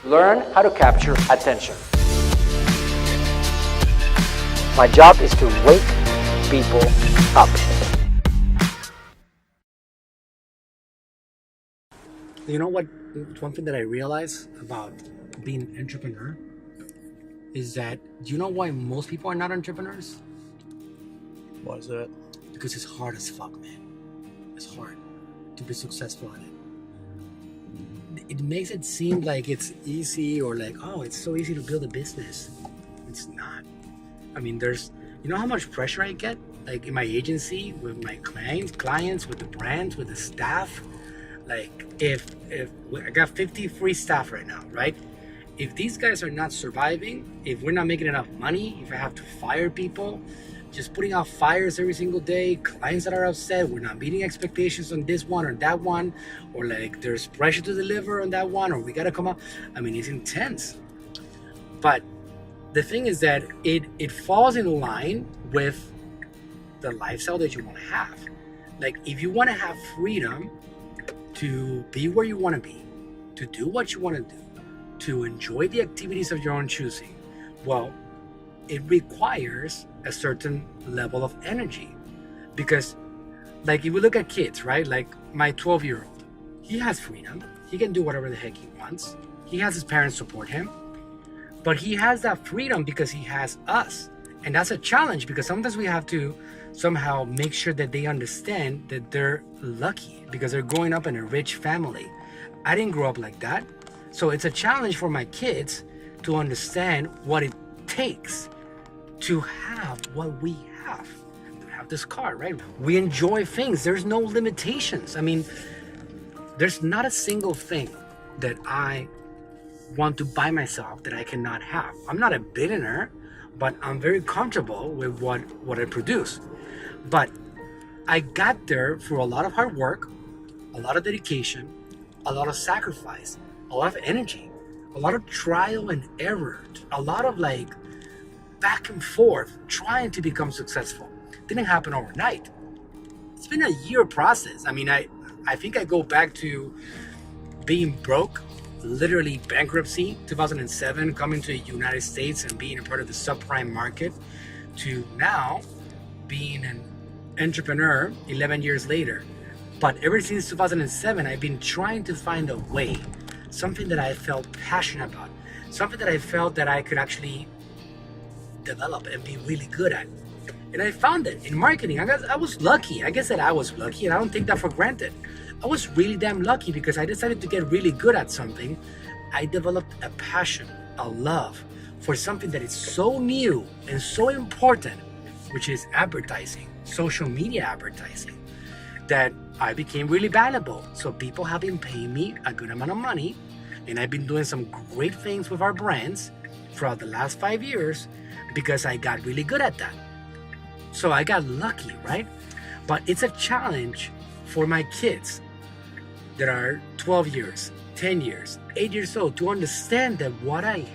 Learn how to capture attention. My job is to wake people up. You know what? One thing that I realize about being an entrepreneur is that, do you know why most people are not entrepreneurs? What is it? Because it's hard as fuck, man. It's hard to be successful at it. It makes it seem like it's easy, or like, oh, it's so easy to build a business. It's not. I mean, you know how much pressure I get? Like in my agency, with my clients, with the brands, with the staff. Like if I got 50 free staff right now, right? If these guys are not surviving, if we're not making enough money, if I have to fire people, just putting out fires every single day, clients that are upset, we're not meeting expectations on this one or that one, or like there's pressure to deliver on that one, or we gotta come up. I mean, it's intense. But the thing is that it falls in line with the lifestyle that you want to have. Like if you want to have freedom to be where you want to be, to do what you want to do, to enjoy the activities of your own choosing, well, it requires a certain level of energy. Because like if we look at kids, right? Like my 12-year-old, he has freedom. He can do whatever the heck he wants. He has his parents support him. But he has that freedom because he has us. And that's a challenge, because sometimes we have to somehow make sure that they understand that they're lucky because they're growing up in a rich family. I didn't grow up like that. So it's a challenge for my kids to understand what it takes to have what we have. To have this car, right? We enjoy things. There's no limitations. I mean, there's not a single thing that I want to buy myself that I cannot have. I'm not a billionaire, but I'm very comfortable with what I produce. But I got there through a lot of hard work, a lot of dedication, a lot of sacrifice, a lot of energy, a lot of trial and error, a lot of like back and forth trying to become successful. It didn't happen overnight. It's been a year process. I mean, I think I go back to being broke, literally bankruptcy, 2007, coming to the United States and being a part of the subprime market, to now being an entrepreneur 11 years later. But ever since 2007, I've been trying to find a way, something that I felt passionate about, something that I felt that I could actually develop and be really good at. And I found it in marketing. I was lucky. I guess that I was lucky, and I don't take that for granted. I was really damn lucky because I decided to get really good at something. I developed a passion, a love for something that is so new and so important, which is advertising, social media advertising, that I became really valuable. So people have been paying me a good amount of money, and I've been doing some great things with our brands throughout the last 5 years because I got really good at that. So I got lucky, right? But it's a challenge for my kids that are 12 years, 10 years, 8 years old to understand that what I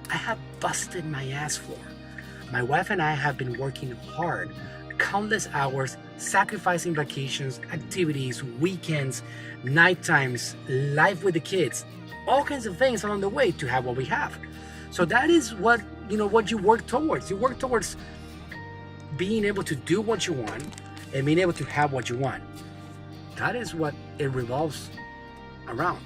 have busted my ass for. My wife and I have been working hard, countless hours, sacrificing vacations, activities, weekends, night times, life with the kids, all kinds of things along the way to have what we have. So that is what you work towards. You work towards being able to do what you want and being able to have what you want. That is what it revolves around.